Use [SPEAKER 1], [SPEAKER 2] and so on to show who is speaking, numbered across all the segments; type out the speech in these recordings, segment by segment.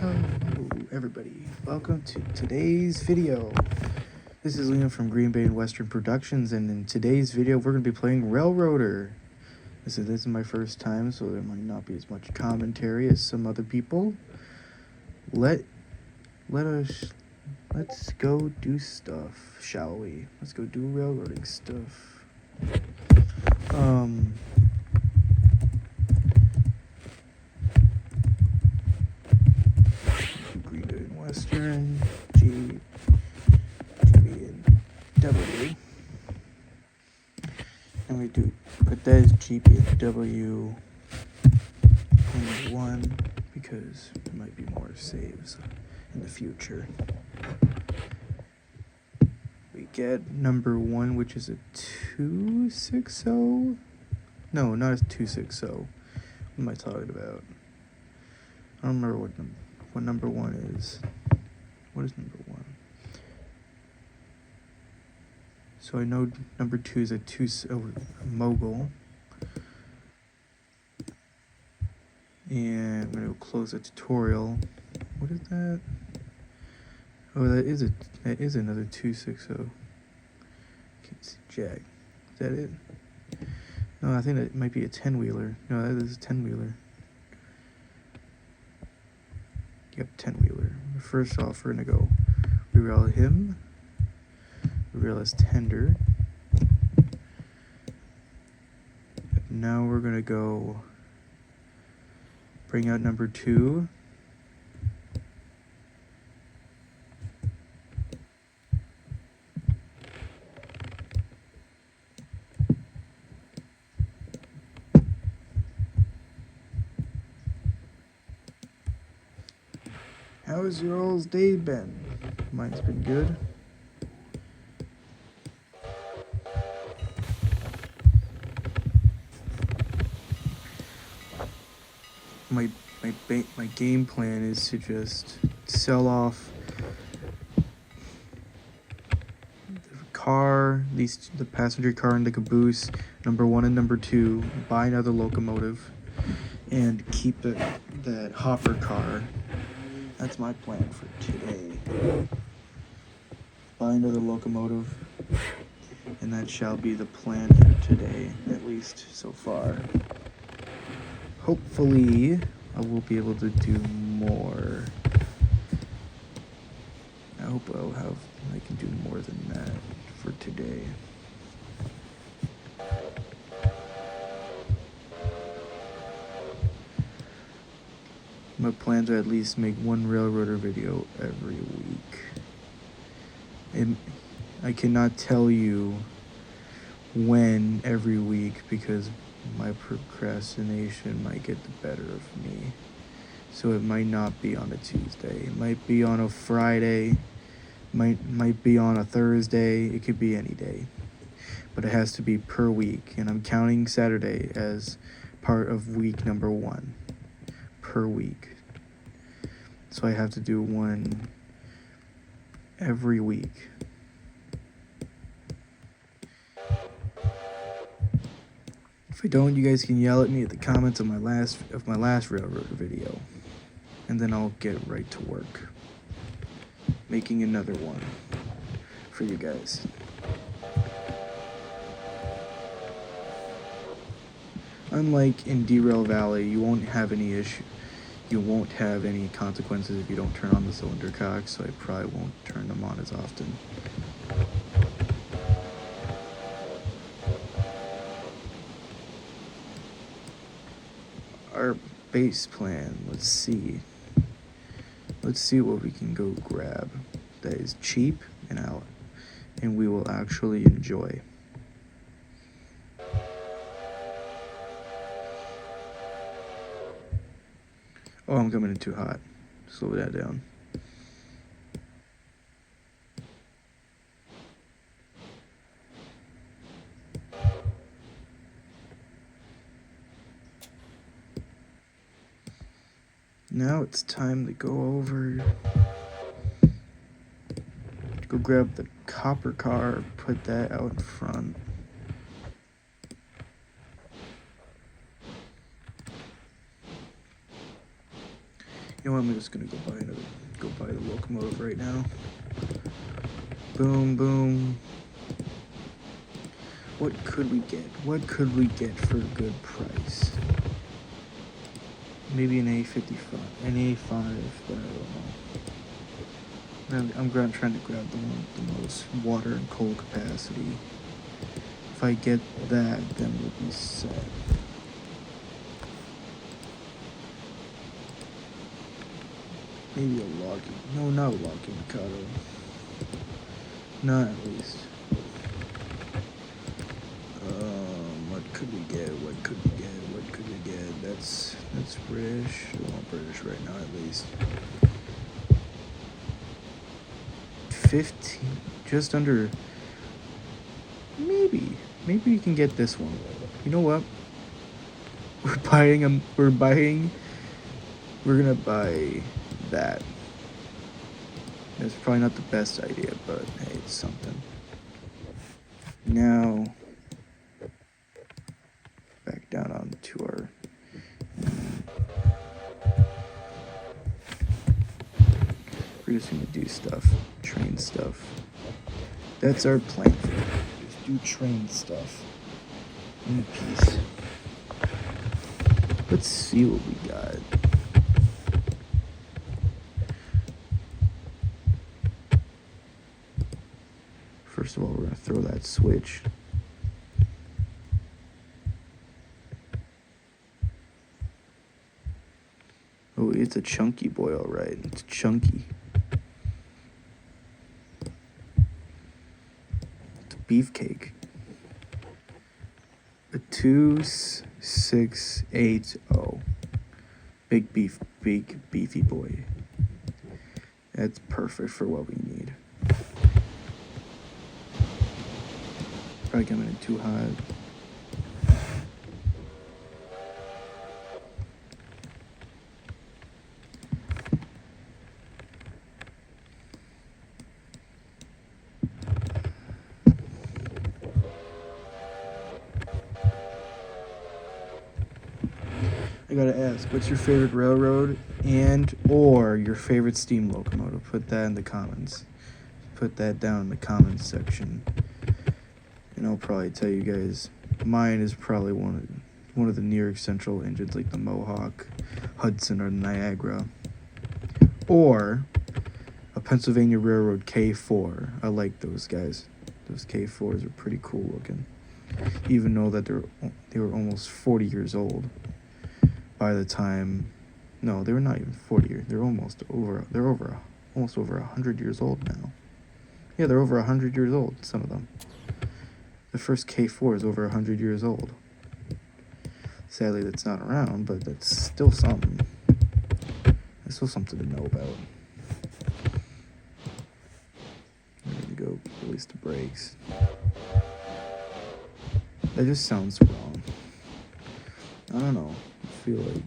[SPEAKER 1] Hello everybody, welcome to today's video. This is Liam from Green Bay and Western Productions, and in today's video we're going to be playing Railroader. This is my first time, so there might not be as much commentary as some other people. Let's go do stuff, shall we? Let's go do railroading stuff. Green Bay and Western, GB and W. And we do put that as GB and W in 1 because there might be more saves in the future. We get number 1, which is a 260. No, not a 260. What am I talking about? I don't remember what number 1 is. What is number 1? So I know number 2 is a mogul. And I'm going to close the tutorial. What is that? Oh, that is another 260. Can't see jack. Is that it? No, I think that might be a 10-wheeler. No, that is a 10-wheeler. Yep, 10-wheeler. First off, we're going to go reroll him. Reroll as tender. Now we're going to go bring out number 2. How has your all's day been? Mine's been good. My game plan is to just sell off the car, the passenger car and the caboose, number 1 and number 2, buy another locomotive, and keep that hopper car. That's my plan for today. Buy another locomotive, and that shall be the plan for today, at least so far. Hopefully, I will be able to do more. I hope I can do more than that for today. My plans are at least make 1 railroader video every week. And I cannot tell you when every week because my procrastination might get the better of me. So it might not be on a Tuesday. It might be on a Friday. Might be on a Thursday. It could be any day. But it has to be per week. And I'm counting Saturday as part of week number 1 per week. So I have to do 1 every week. If I don't, you guys can yell at me at the comments of my last railroader video, and then I'll get right to work making another one for you guys. Unlike in Derail Valley, you won't have any issue. You won't have any consequences if you don't turn on the cylinder cocks, so I probably won't turn them on as often. Our base plan, let's see what we can go grab that is cheap and we will actually enjoy. Oh, I'm coming in too hot. Slow that down. Now it's time to go grab the copper car, put that out in front. You know what, I'm just gonna go buy the locomotive right now. Boom, boom. What could we get? What could we get for a good price? Maybe an A55, an A5, but I don't know. I'm trying to grab the one with the most water and coal capacity. If I get that, then we'll be set. Maybe a Lockheed. No, not a Lockheed Mikado. Not at least. What could we get? What could we get? What could we get? That's British. I want British right now at least. 15, just under. Maybe we can get this one. You know what? We're gonna buy that. That's probably not the best idea, but hey, it's something. Now, back down onto our. We're just gonna do stuff, train stuff. That's our plan for it. Just do train stuff in peace. Let's see what we got. First of all, we're gonna throw that switch. Oh, it's a chunky boy, all right. It's chunky. It's a beefcake. A 2680. Big beefy boy. That's perfect for what we need. Probably coming in too hot. I gotta ask, what's your favorite railroad or your favorite steam locomotive? Put that in the comments. Put that down in the comments section. And I'll probably tell you guys, mine is probably one of the New York Central engines, like the Mohawk, Hudson, or Niagara. Or a Pennsylvania Railroad K4. I like those guys. Those K4s are pretty cool looking. Even though that they were almost 40 years old by the time. No, they were not even 40 years. They're almost over 100 years old now. Yeah, they're over 100 years old, some of them. The first K4 is over 100 years old. Sadly, that's not around, but that's still something. That's still something to know about. Ready to go release the brakes. That just sounds wrong. I don't know. I feel like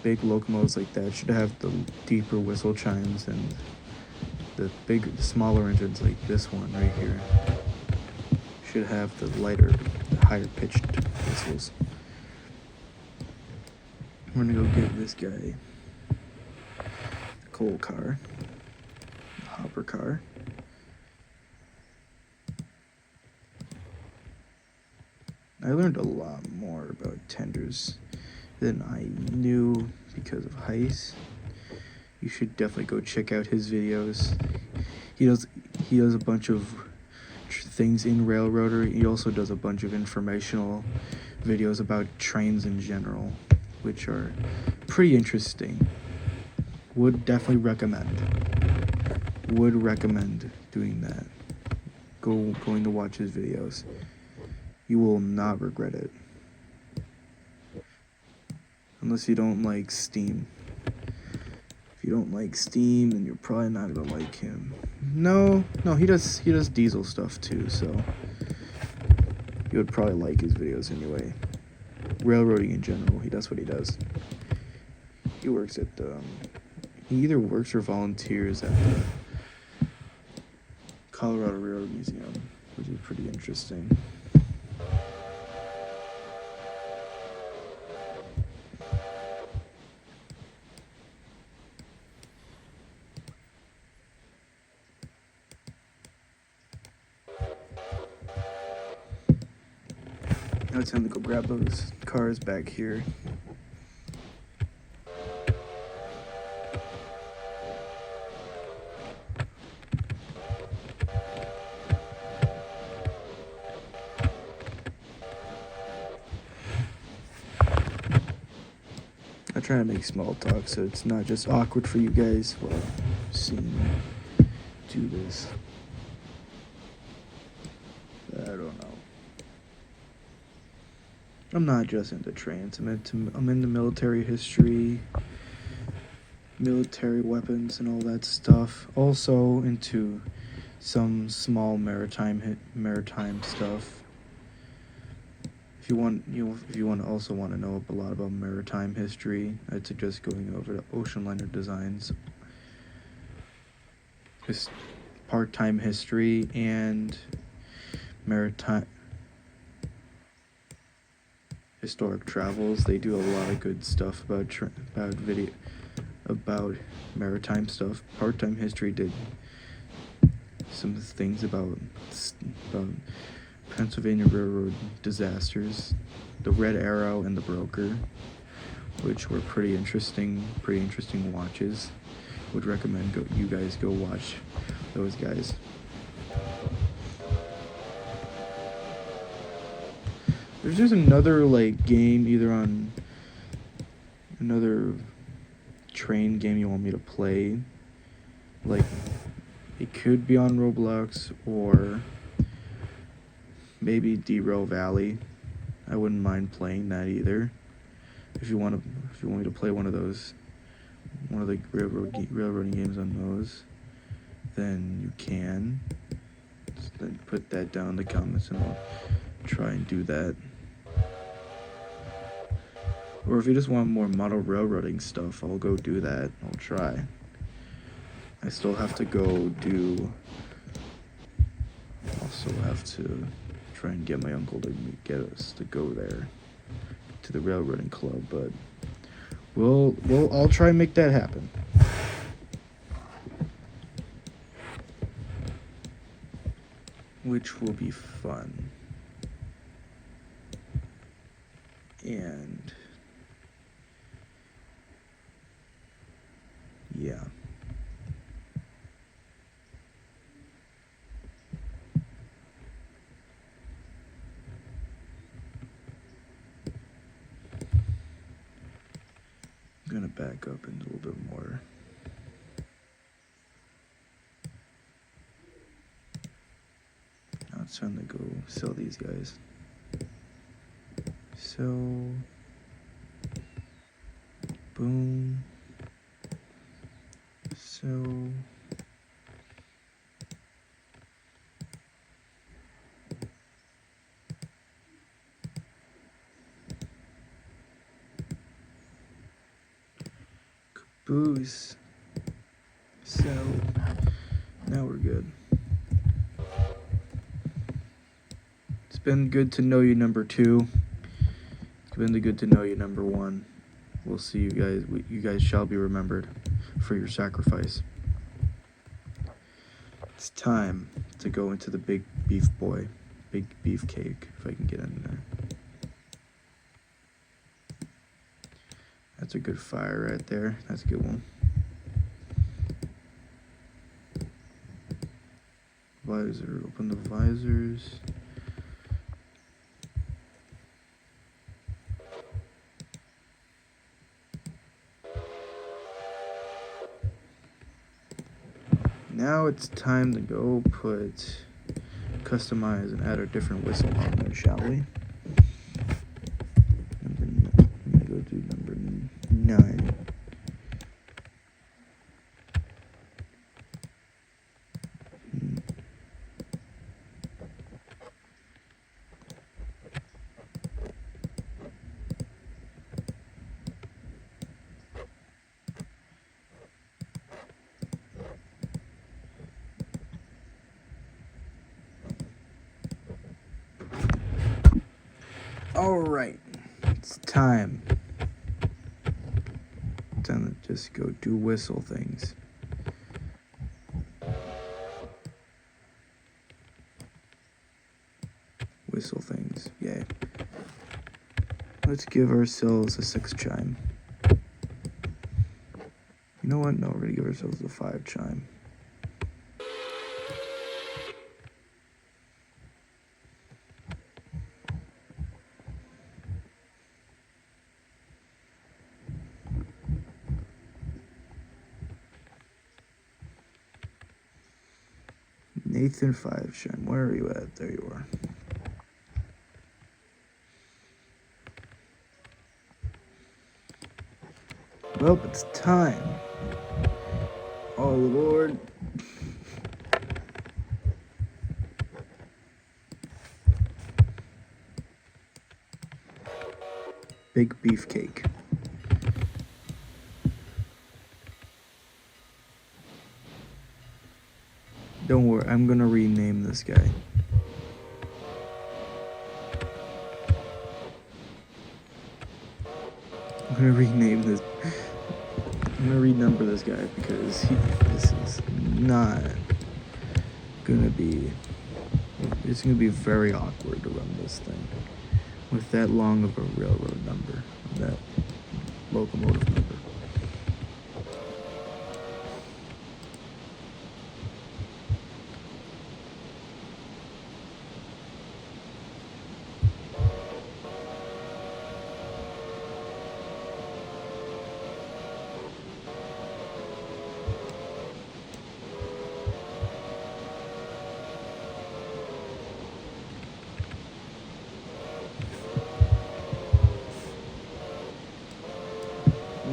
[SPEAKER 1] big locomotives like that should have the deeper whistle chimes, and the smaller engines like this one right here should have the lighter, higher pitched whistles. We're gonna go get this guy, the coal car, the hopper car. I learned a lot more about tenders than I knew because of Heiss. You should definitely go check out his videos. He does a bunch of things in Railroader. He also does a bunch of informational videos about trains in general, which are pretty interesting. Would definitely recommend doing that. Going to watch his videos. You will not regret it. Unless you don't like steam. If you don't like steam, then you're probably not gonna like him. No, he does diesel stuff too, so you would probably like his videos anyway. Railroading in general, that's what he does. He works at he either works or volunteers at the Colorado Railroad Museum, which is pretty interesting. Now it's time to go grab those cars back here. I try to make small talk so it's not just awkward for you guys while seeing me do this. I don't know. I'm not just into trains. I'm into military history, military weapons, and all that stuff. Also into some small maritime stuff. If you want to also want to know a lot about maritime history, I'd suggest going over to Ocean Liner Designs, part-time history and maritime historic travels. They do a lot of good stuff about maritime stuff. Part-time history did some things about Pennsylvania Railroad disasters, the Red Arrow and the Broker, which were pretty interesting watches. Would recommend you guys go watch those guys. There's just another game either on another train game you want me to play. It could be on Roblox or maybe Derail Valley. I wouldn't mind playing that either. If you want me to play one of the railroading games on those, then you can. Just then put that down in the comments and I'll try and do that. Or if you just want more model railroading stuff, I'll go do that. I'll try. I still have to also have to try and get my uncle to get us to go there to the railroading club, but I'll try and make that happen. Which will be fun. And yeah. I'm gonna back up in a little bit more. Now it's time to go sell these guys. So, boom. So, caboose. So, now we're good. It's been good to know you, number 2. It's been good to know you, number 1. We'll see you guys. You guys shall be remembered for your sacrifice. It's time to go into the big beef cake, if I can get in there. That's a good fire right there. That's a good one. Visor, open the visors. Now it's time to go customize and add a different whistle on there, shall we? I'm gonna go to number 9. Alright, it's time. Time to just go do whistle things. Whistle things, yay. Let's give ourselves a 6 chime. You know what? No, we're gonna give ourselves a 5 chime. Nathan 5 chime. Where are you at? There you are. Well, it's time. All aboard. Big beefcake. Don't worry, I'm gonna rename this guy. I'm gonna rename this. I'm gonna renumber this guy because this is not gonna be. It's gonna be very awkward to run this thing with that long of a railroad number, that locomotive number.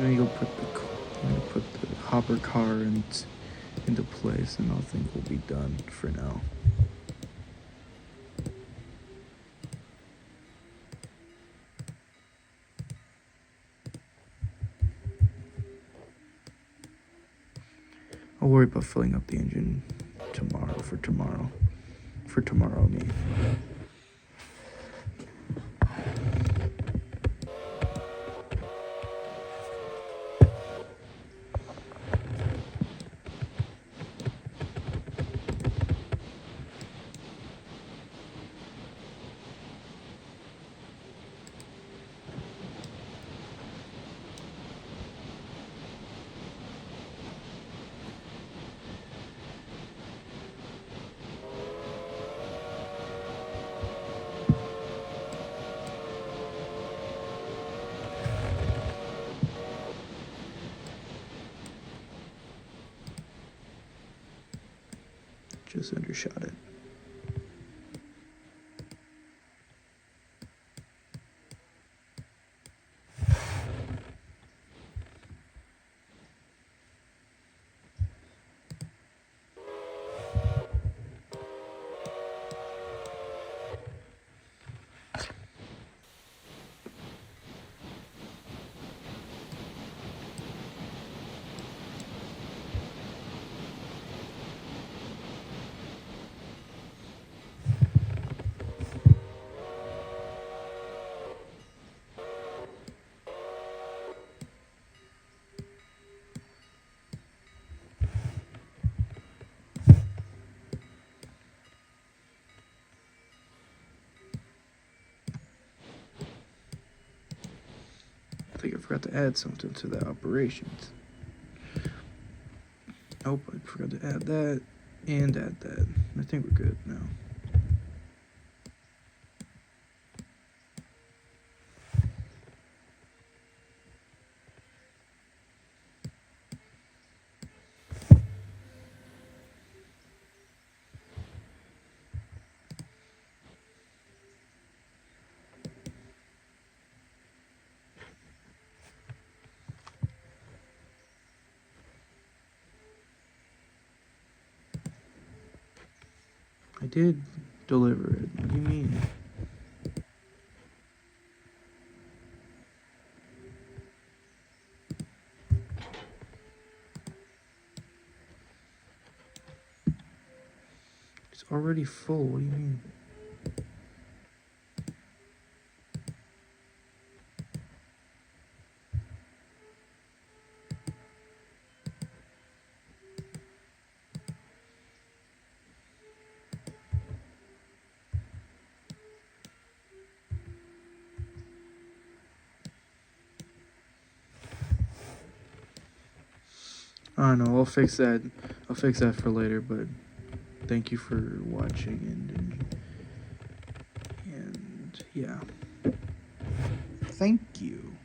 [SPEAKER 1] I'm gonna put the hopper car into place, and I think we'll be done for now. I'll worry about filling up the engine tomorrow. For tomorrow, I mean. Just undershot it. I think I forgot to add something to the operations. Nope, I forgot to add that and add that. I think we're good now. I did deliver it. What do you mean? It's already full. What do you mean? I don't know. I'll fix that. I'll fix that for later. But thank you for watching and yeah. Thank you.